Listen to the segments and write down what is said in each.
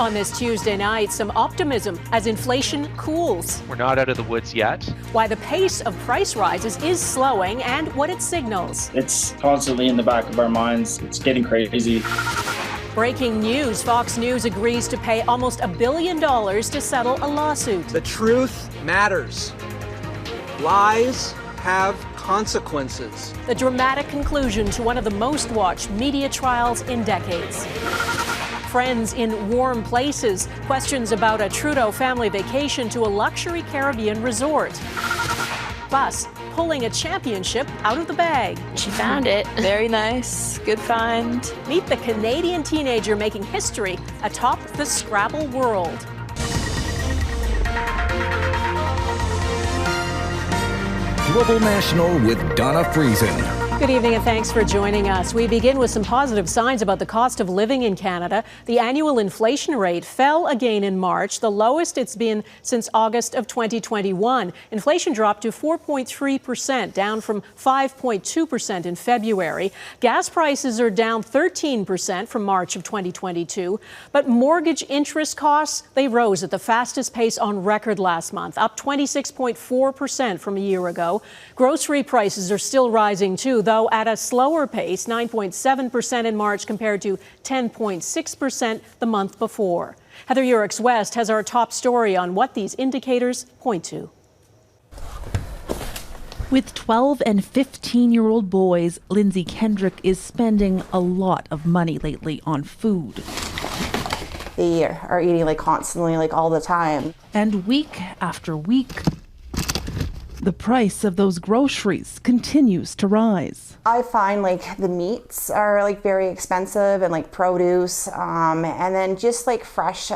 On this Tuesday night, some optimism as inflation cools. We're not out of the woods yet. Why the pace of price rises is slowing and what it signals. It's constantly in the back of our minds. It's getting crazy. Breaking news, Fox News agrees to pay almost $1 billion to settle a lawsuit. The truth matters. Lies have consequences. The dramatic conclusion to one of the most watched media trials in decades. Friends in warm places, questions about a Trudeau family vacation to a luxury Caribbean resort. Plus, pulling a championship out of the bag. She found it. Very nice. Good find. Meet the Canadian teenager making history atop the Scrabble world. Global National with Donna Friesen. Good evening and thanks for joining us. We begin with some positive signs about the cost of living in Canada. The annual inflation rate fell again in March, the lowest it's been since August of 2021. Inflation dropped to 4.3%, down from 5.2% in February. Gas prices are down 13% from March of 2022. But mortgage interest costs, they rose at the fastest pace on record last month, up 26.4% from a year ago. Grocery prices are still rising too, though at a slower pace, 9.7% in March compared to 10.6% the month before. Heather Yourex-West has our top story on what these indicators point to. With 12 and 15-year-old boys, Lindsay Kendrick is spending a lot of money lately on food. They are eating constantly, all the time. And week after week, the price of those groceries continues to rise. I find the meats are very expensive and produce, and then just fresh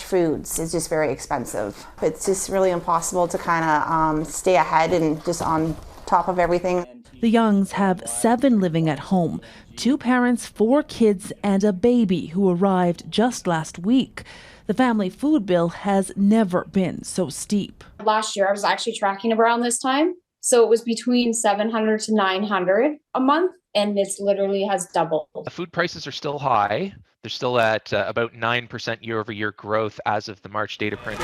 foods is just very expensive. It's just really impossible to kind of stay ahead and just on top of everything. The Youngs have 7 living at home, 2 parents, 4 kids, and a baby who arrived just last week. The family food bill has never been so steep. Last year, I was actually tracking around this time. So it was between $700 to $900 a month, and it's literally has doubled. The food prices are still high. They're still at about 9% year-over-year growth as of the March data print.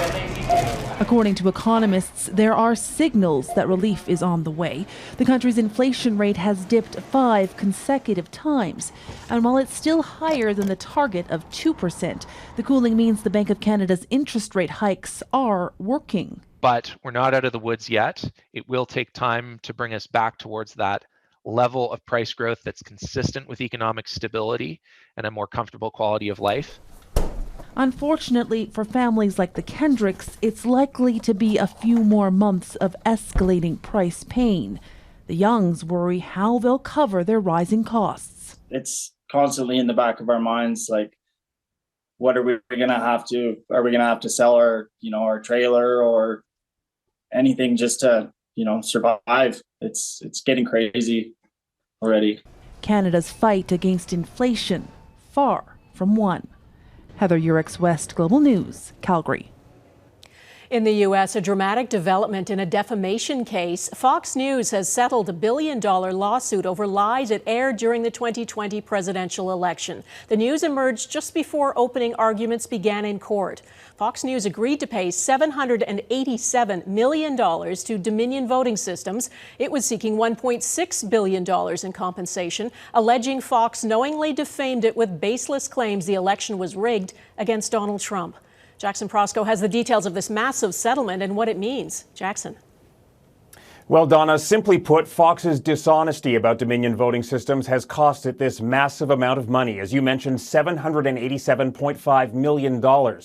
According to economists, there are signals that relief is on the way. The country's inflation rate has dipped 5 consecutive times. And while it's still higher than the target of 2%, the cooling means the Bank of Canada's interest rate hikes are working. But we're not out of the woods yet. It will take time to bring us back towards that level of price growth that's consistent with economic stability and a more comfortable quality of life. Unfortunately, for families like the Kendricks, it's likely to be a few more months of escalating price pain. The Youngs worry how they'll cover their rising costs. It's constantly in the back of our minds, what are we going to have to, are we going to have to sell our trailer or anything just to, survive? It's getting crazy already. Canada's fight against inflation, far from won. Heather Yourex-West, Global News, Calgary. In the U.S., a dramatic development in a defamation case. Fox News has settled a $1 billion lawsuit over lies it aired during the 2020 presidential election. The news emerged just before opening arguments began in court. Fox News agreed to pay $787 million to Dominion Voting Systems. It was seeking $1.6 billion in compensation, alleging Fox knowingly defamed it with baseless claims the election was rigged against Donald Trump. Jackson Prosco has the details of this massive settlement and what it means. Jackson. Well, Donna, simply put, Fox's dishonesty about Dominion Voting Systems has cost it this massive amount of money. As you mentioned, $787.5 million.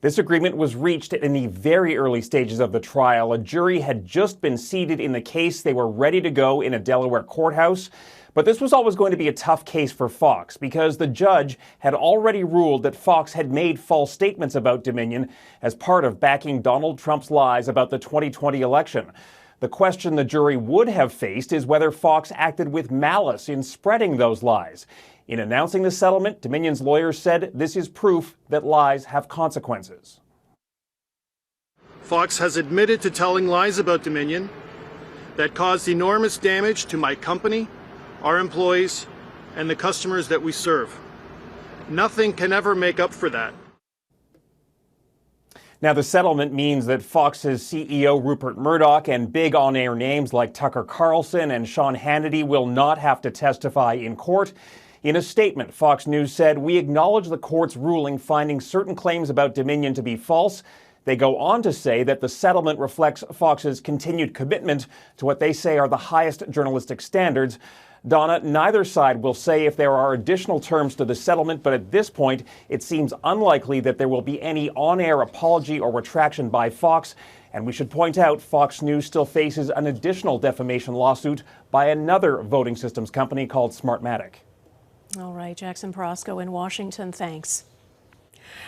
This agreement was reached in the very early stages of the trial. A jury had just been seated in the case. They were ready to go in a Delaware courthouse. But this was always going to be a tough case for Fox because the judge had already ruled that Fox had made false statements about Dominion as part of backing Donald Trump's lies about the 2020 election. The question the jury would have faced is whether Fox acted with malice in spreading those lies. In announcing the settlement, Dominion's lawyers said this is proof that lies have consequences. Fox has admitted to telling lies about Dominion that caused enormous damage to my company, our employees, and the customers that we serve. Nothing can ever make up for that. Now, the settlement means that Fox's CEO Rupert Murdoch and big on-air names like Tucker Carlson and Sean Hannity will not have to testify in court. In a statement, Fox News said, "We acknowledge the court's ruling finding certain claims about Dominion to be false." They go on to say that the settlement reflects Fox's continued commitment to what they say are the highest journalistic standards. Donna, neither side will say if there are additional terms to the settlement, but at this point, it seems unlikely that there will be any on-air apology or retraction by Fox. And we should point out, Fox News still faces an additional defamation lawsuit by another voting systems company called Smartmatic. All right, Jackson Porosco in Washington, thanks.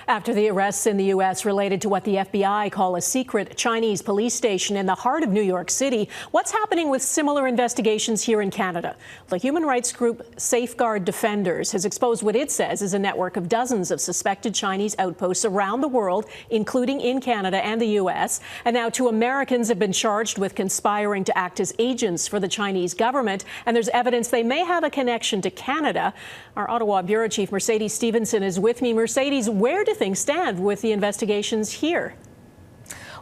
After the arrests in the U.S. related to what the FBI call a secret Chinese police station in the heart of New York City, what's happening with similar investigations here in Canada? The human rights group Safeguard Defenders has exposed what it says is a network of dozens of suspected Chinese outposts around the world, including in Canada and the U.S. And now 2 Americans have been charged with conspiring to act as agents for the Chinese government. And there's evidence they may have a connection to Canada. Our Ottawa Bureau Chief Mercedes Stephenson is with me. Mercedes, where do things stand with the investigations here?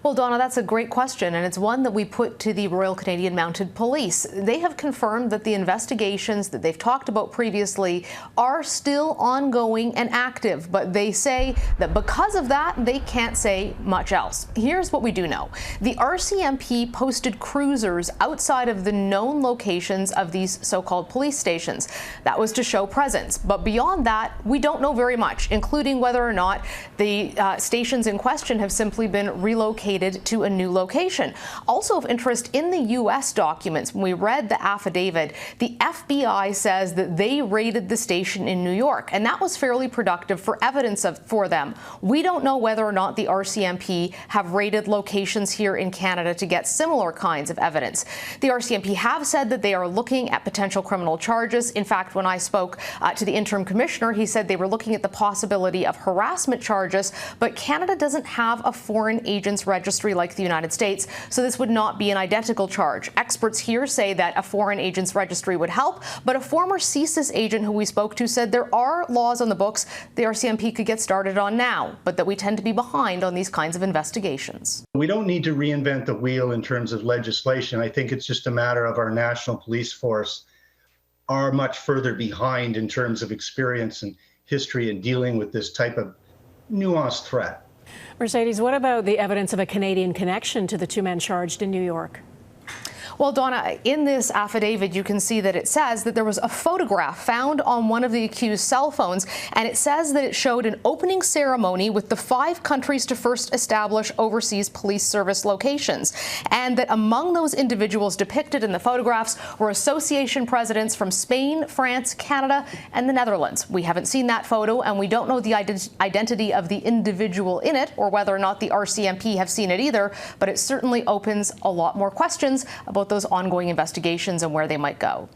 Well, Donna, that's a great question, and it's one that we put to the Royal Canadian Mounted Police. They have confirmed that the investigations that they've talked about previously are still ongoing and active, but they say that because of that, they can't say much else. Here's what we do know. The RCMP posted cruisers outside of the known locations of these so-called police stations. That was to show presence, but beyond that, we don't know very much, including whether or not the stations in question have simply been relocated to a new location. Also of interest in the U.S. documents, when we read the affidavit, the FBI says that they raided the station in New York, and that was fairly productive for evidence for them. We don't know whether or not the RCMP have raided locations here in Canada to get similar kinds of evidence. The RCMP have said that they are looking at potential criminal charges. In fact, when I spoke to the interim commissioner, he said they were looking at the possibility of harassment charges, but Canada doesn't have a foreign agents registry like the United States, so this would not be an identical charge. Experts here say that a foreign agents registry would help, but a former CSIS agent who we spoke to said there are laws on the books the RCMP could get started on now, but that we tend to be behind on these kinds of investigations. We don't need to reinvent the wheel in terms of legislation. I think it's just a matter of our national police force are much further behind in terms of experience and history in dealing with this type of nuanced threat. Mercedes, what about the evidence of a Canadian connection to the 2 men charged in New York? Well, Donna, in this affidavit, you can see that it says that there was a photograph found on one of the accused cell phones, and it says that it showed an opening ceremony with the 5 countries to first establish overseas police service locations, and that among those individuals depicted in the photographs were association presidents from Spain, France, Canada, and the Netherlands. We haven't seen that photo, and we don't know the identity of the individual in it, or whether or not the RCMP have seen it either, but it certainly opens a lot more questions about those ongoing investigations and where they might go.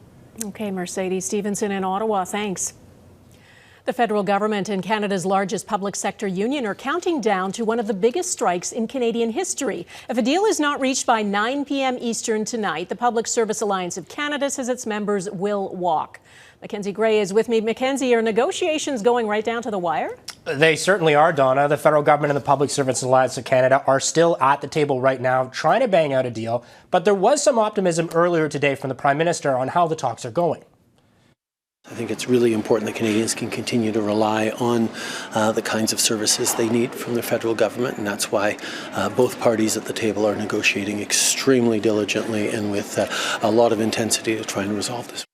Okay, Mercedes Stephenson in Ottawa, thanks. The federal government and Canada's largest public sector union are counting down to one of the biggest strikes in Canadian history. If a deal is not reached by 9 p.m. Eastern tonight, the Public Service Alliance of Canada says its members will walk. Mackenzie Gray is with me. Mackenzie, are negotiations going right down to the wire? They certainly are, Donna. The federal government and the Public Service Alliance of Canada are still at the table right now trying to bang out a deal. But there was some optimism earlier today from the Prime Minister on how the talks are going. I think it's really important that Canadians can continue to rely on the kinds of services they need from the federal government, and that's why both parties at the table are negotiating extremely diligently and with a lot of intensity to try and resolve this.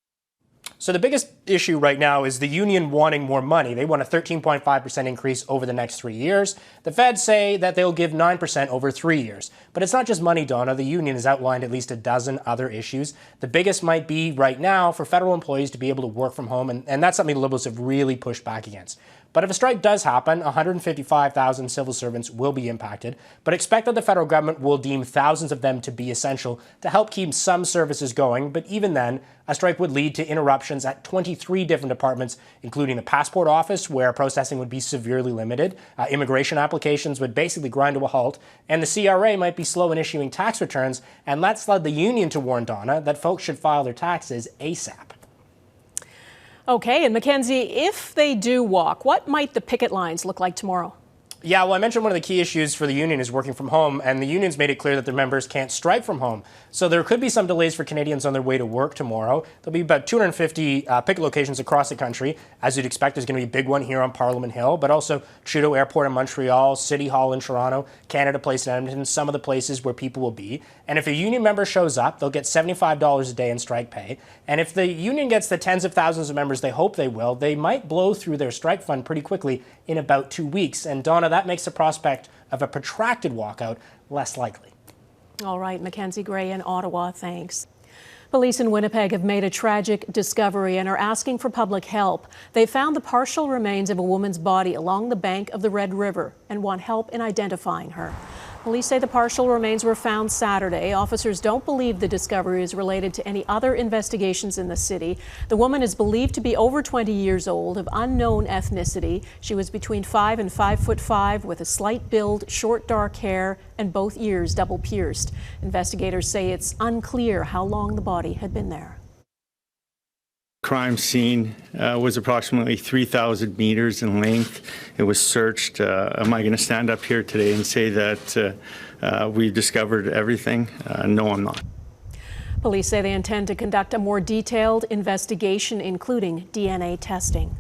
So the biggest issue right now is the union wanting more money. They want a 13.5% increase over the next 3 years. The feds say that they'll give 9% over 3 years. But it's not just money, Donna. The union has outlined at least a dozen other issues. The biggest might be right now for federal employees to be able to work from home, and that's something the Liberals have really pushed back against. But if a strike does happen, 155,000 civil servants will be impacted. But expect that the federal government will deem thousands of them to be essential to help keep some services going. But even then, a strike would lead to interruptions at 23 different departments, including the passport office, where processing would be severely limited. Immigration applications would basically grind to a halt. And the CRA might be slow in issuing tax returns. And that's led the union to warn, Donna, that folks should file their taxes ASAP. Okay, and Mackenzie, if they do walk, what might the picket lines look like tomorrow? Yeah, well, I mentioned one of the key issues for the union is working from home, and the union's made it clear that their members can't strike from home. So there could be some delays for Canadians on their way to work tomorrow. There'll be about 250 picket locations across the country. As you'd expect, there's going to be a big one here on Parliament Hill, but also Trudeau Airport in Montreal, City Hall in Toronto, Canada Place in Edmonton, some of the places where people will be. And if a union member shows up, they'll get $75 a day in strike pay. And if the union gets the tens of thousands of members they hope they will, they might blow through their strike fund pretty quickly in about 2 weeks. And Donna, that makes the prospect of a protracted walkout less likely. All right, Mackenzie Gray in Ottawa, thanks. Police in Winnipeg have made a tragic discovery and are asking for public help. They found the partial remains of a woman's body along the bank of the Red River and want help in identifying her. Police say the partial remains were found Saturday. Officers don't believe the discovery is related to any other investigations in the city. The woman is believed to be over 20 years old, of unknown ethnicity. She was between 5 and 5'5", with a slight build, short dark hair, and both ears double pierced. Investigators say it's unclear how long the body had been there. Crime scene was approximately 3,000 meters in length. It was searched. Am I going to stand up here today and say that we've discovered everything? No, I'm not. Police say they intend to conduct a more detailed investigation, including DNA testing.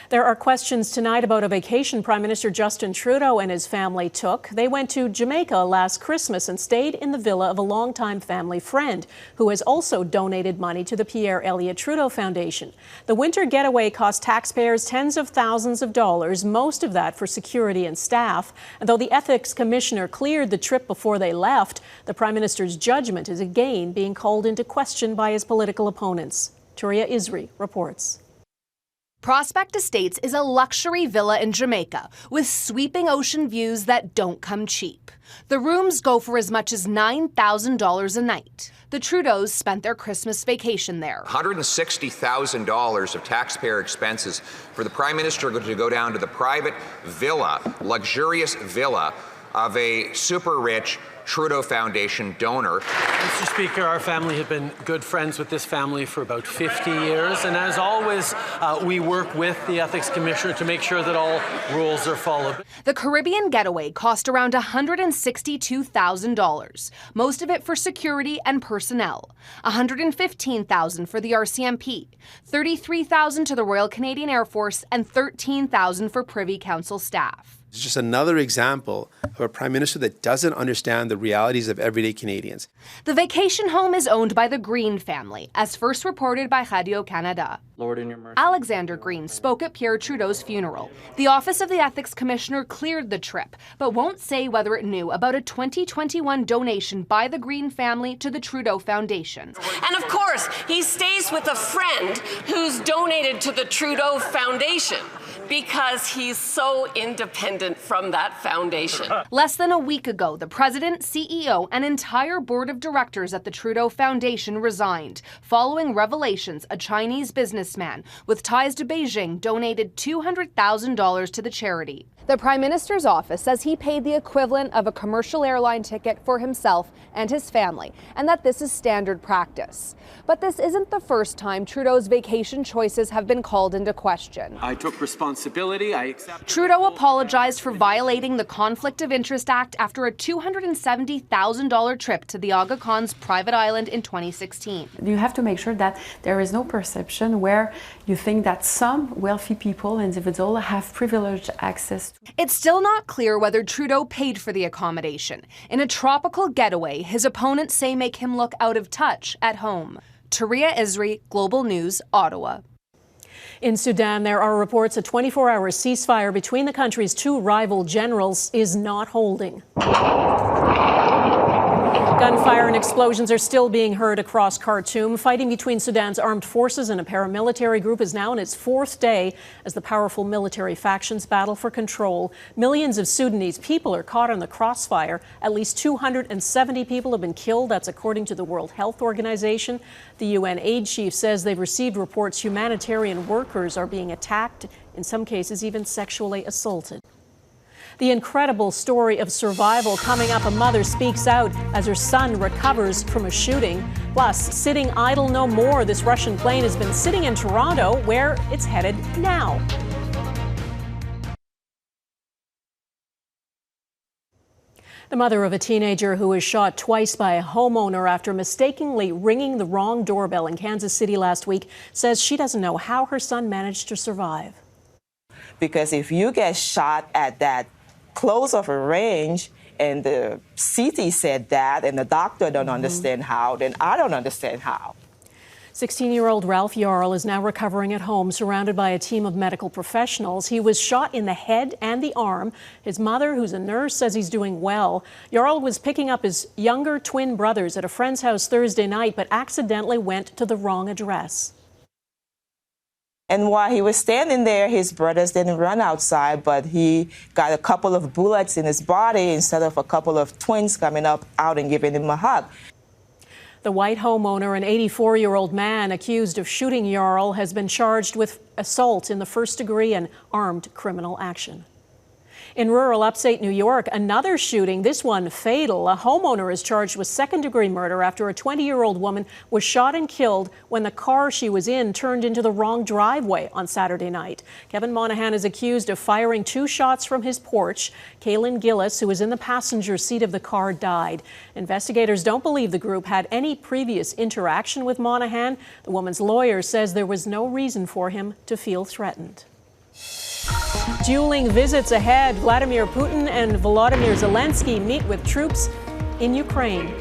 There are questions tonight about a vacation Prime Minister Justin Trudeau and his family took. They went to Jamaica last Christmas and stayed in the villa of a longtime family friend who has also donated money to the Pierre Elliott Trudeau Foundation. The winter getaway cost taxpayers tens of thousands of dollars, most of that for security and staff. And though the Ethics Commissioner cleared the trip before they left, the Prime Minister's judgment is again being called into question by his political opponents. Turia Isri reports. Prospect Estates is a luxury villa in Jamaica with sweeping ocean views that don't come cheap. The rooms go for as much as $9,000 a night. The Trudeaus spent their Christmas vacation there. $160,000 of taxpayer expenses for the Prime Minister to go down to the private villa, luxurious villa of a super rich Trudeau Foundation donor. Mr. Speaker, our family have been good friends with this family for about 50 years, and as always, we work with the Ethics Commissioner to make sure that all rules are followed. The Caribbean getaway cost around $162,000, most of it for security and personnel. $115,000 for the RCMP, $33,000 to the Royal Canadian Air Force, and $13,000 for Privy Council staff. It's just another example of a Prime Minister that doesn't understand the realities of everyday Canadians. The vacation home is owned by the Green family, as first reported by Radio-Canada. Lord, in your mercy. Alexander Green spoke at Pierre Trudeau's funeral. The Office of the Ethics Commissioner cleared the trip, but won't say whether it knew about a 2021 donation by the Green family to the Trudeau Foundation. And of course, he stays with a friend who's donated to the Trudeau Foundation, because he's so independent from that foundation. Less than a week ago, the president, CEO, and entire board of directors at the Trudeau Foundation resigned, following revelations a Chinese businessman with ties to Beijing donated $200,000 to the charity. The Prime Minister's office says he paid the equivalent of a commercial airline ticket for himself and his family, and that this is standard practice. But this isn't the first time Trudeau's vacation choices have been called into question. I took responsibility. I accept. Trudeau apologized for violating the Conflict of Interest Act after a $270,000 trip to the Aga Khan's private island in 2016. You have to make sure that there is no perception where you think that some wealthy people, individuals, have privileged access. It's still not clear whether Trudeau paid for the accommodation. In a tropical getaway, his opponents say make him look out of touch at home. Turia Isri, Global News, Ottawa. In Sudan, there are reports a 24-hour ceasefire between the country's two rival generals is not holding. Gunfire and explosions are still being heard across Khartoum. Fighting between Sudan's armed forces and a paramilitary group is now in its fourth day as the powerful military factions battle for control. Millions of Sudanese people are caught in the crossfire. At least 270 people have been killed. That's according to the World Health Organization. The UN aid chief says they've received reports humanitarian workers are being attacked, in some cases even sexually assaulted. The incredible story of survival coming up. A mother speaks out as her son recovers from a shooting. Plus, sitting idle no more. This Russian plane has been sitting in Toronto, where it's headed now. The mother of a teenager who was shot twice by a homeowner after mistakenly ringing the wrong doorbell in Kansas City last week says she doesn't know how her son managed to survive. Because if you get shot at that close of a range and the CT said that and the doctor don't understand how, then I don't understand how. 16-year-old Ralph Jarl is now recovering at home, surrounded by a team of medical professionals. He was shot in the head and the arm. His mother, who's a nurse, says he's doing well. Jarl was picking up his younger twin brothers at a friend's house Thursday night, but accidentally went to the wrong address. And while he was standing there, his brothers didn't run outside, but he got a couple of bullets in his body instead of a couple of twins coming up out and giving him a hug. The white homeowner, an 84-year-old man accused of shooting Jarl, has been charged with assault in the first degree and armed criminal action. In rural upstate New York, another shooting, this one fatal. A homeowner is charged with second-degree murder after a 20-year-old woman was shot and killed when the car she was in turned into the wrong driveway on Saturday night. Kevin Monahan is accused of firing 2 shots from his porch. Kaylin Gillis, who was in the passenger seat of the car, died. Investigators don't believe the group had any previous interaction with Monahan. The woman's lawyer says there was no reason for him to feel threatened. Dueling visits ahead. Vladimir Putin and Volodymyr Zelensky meet with troops in Ukraine.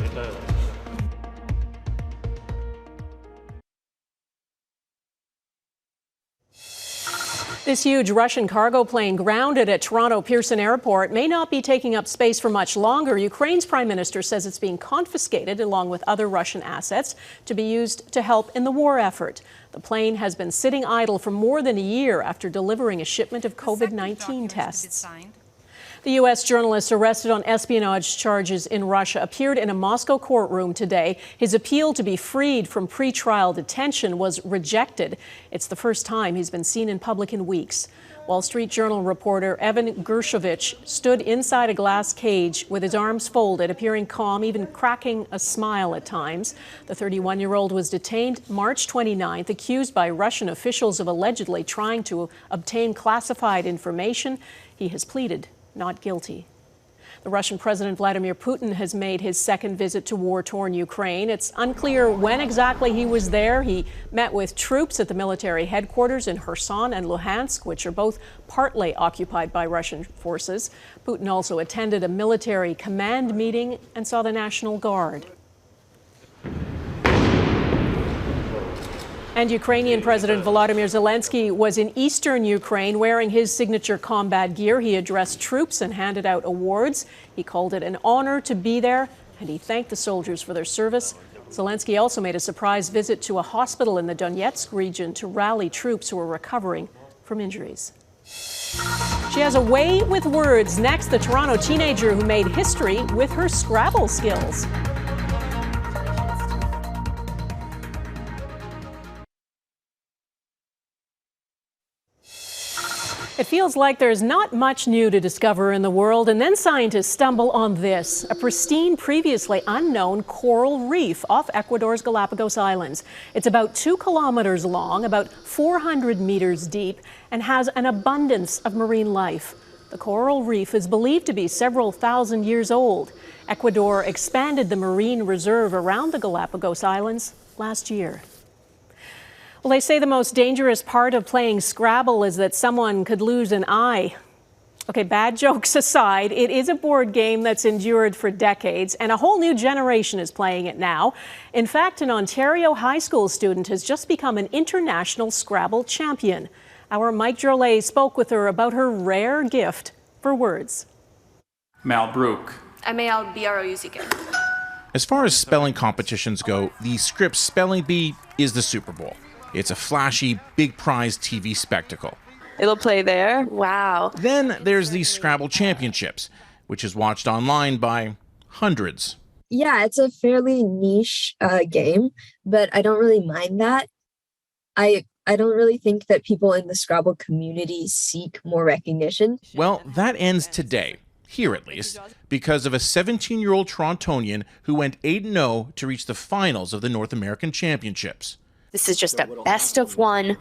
This huge Russian cargo plane grounded at Toronto Pearson Airport may not be taking up space for much longer. Ukraine's prime minister says it's being confiscated along with other Russian assets to be used to help in the war effort. The plane has been sitting idle for more than a year after delivering a shipment of COVID-19 tests. The U.S. journalist arrested on espionage charges in Russia appeared in a Moscow courtroom today. His appeal to be freed from pretrial detention was rejected. It's the first time he's been seen in public in weeks. Wall Street Journal reporter Evan Gershkovich stood inside a glass cage with his arms folded, appearing calm, even cracking a smile at times. The 31-year-old was detained March 29th, accused by Russian officials of allegedly trying to obtain classified information. He has pleaded not guilty. The Russian President Vladimir Putin has made his second visit to war-torn Ukraine. It's unclear when exactly he was there. He met with troops at the military headquarters in Kherson and Luhansk, which are both partly occupied by Russian forces. Putin also attended a military command meeting and saw the National Guard. And Ukrainian President Volodymyr Zelensky was in eastern Ukraine wearing his signature combat gear. He addressed troops and handed out awards. He called it an honor to be there, and he thanked the soldiers for their service. Zelensky also made a surprise visit to a hospital in the Donetsk region to rally troops who are recovering from injuries. She has a way with words. Next, the Toronto teenager who made history with her Scrabble skills. It feels like there's not much new to discover in the world, and then scientists stumble on this, a pristine, previously unknown coral reef off Ecuador's Galapagos Islands. It's about 2 kilometers long, about 400 meters deep, and has an abundance of marine life. The coral reef is believed to be several thousand years old. Ecuador expanded the marine reserve around the Galapagos Islands last year. Well, they say the most dangerous part of playing Scrabble is that someone could lose an eye. Okay, bad jokes aside, it is a board game that's endured for decades, and a whole new generation is playing it now. In fact, an Ontario high school student has just become an international Scrabble champion. Our Mike Drolet spoke with her about her rare gift for words. Malbrook. M-A-L-B-R-O-U-C-K. As far as spelling competitions go, the Scripps Spelling Bee is the Super Bowl. It's a flashy, big prize TV spectacle. It'll play there. Wow. Then there's the Scrabble Championships, which is watched online by hundreds. Yeah, it's a fairly niche game, but I don't really mind that. I don't really think that people in the Scrabble community seek more recognition. Well, that ends today, here at least, because of a 17-year-old Torontonian who went 8-0 to reach the finals of the North American Championships. This is just a best of one,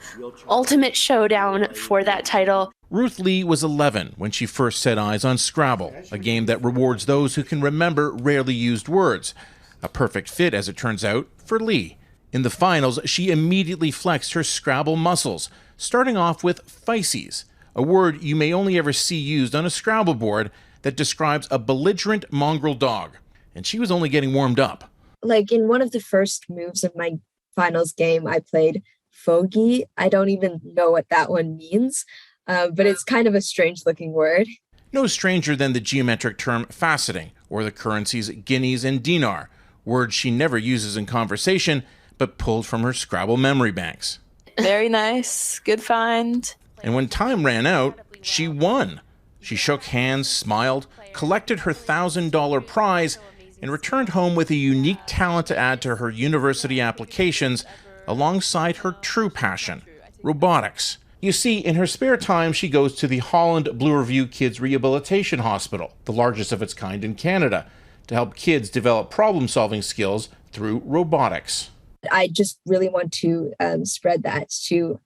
ultimate showdown for that title. Ruth Lee was 11 when she first set eyes on Scrabble, a game that rewards those who can remember rarely used words. A perfect fit, as it turns out, for Lee. In the finals, she immediately flexed her Scrabble muscles, starting off with feisties, a word you may only ever see used on a Scrabble board that describes a belligerent mongrel dog. And she was only getting warmed up. Like in one of the first moves of my finals game, I played fogey. I don't even know what that one means, but it's kind of a strange looking word. No stranger than the geometric term faceting, or the currencies guineas and dinar, words she never uses in conversation, but pulled from her Scrabble memory banks. Very nice. Good find. And when time ran out, she won. She shook hands, smiled, collected her $1,000 prize, and returned home with a unique talent to add to her university applications alongside her true passion, robotics. You see, in her spare time, she goes to the Holland Bloorview Kids Rehabilitation Hospital, the largest of its kind in Canada, to help kids develop problem-solving skills through robotics. I just really want to spread that to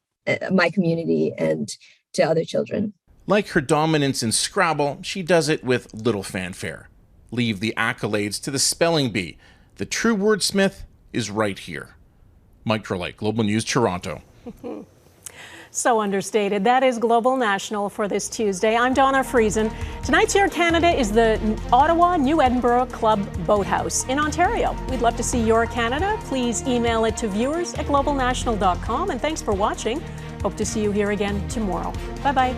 my community and to other children. Like her dominance in Scrabble, she does it with little fanfare. Leave the accolades to the spelling bee. The true wordsmith is right here. Mike Trelake, Global News, Toronto. So understated. That is Global National for this Tuesday. I'm Donna Friesen. Tonight's Air Canada is the Ottawa New Edinburgh Club Boathouse in Ontario. We'd love to see your Canada. Please email it to viewers@globalnational.com. And thanks for watching. Hope to see you here again tomorrow. Bye-bye.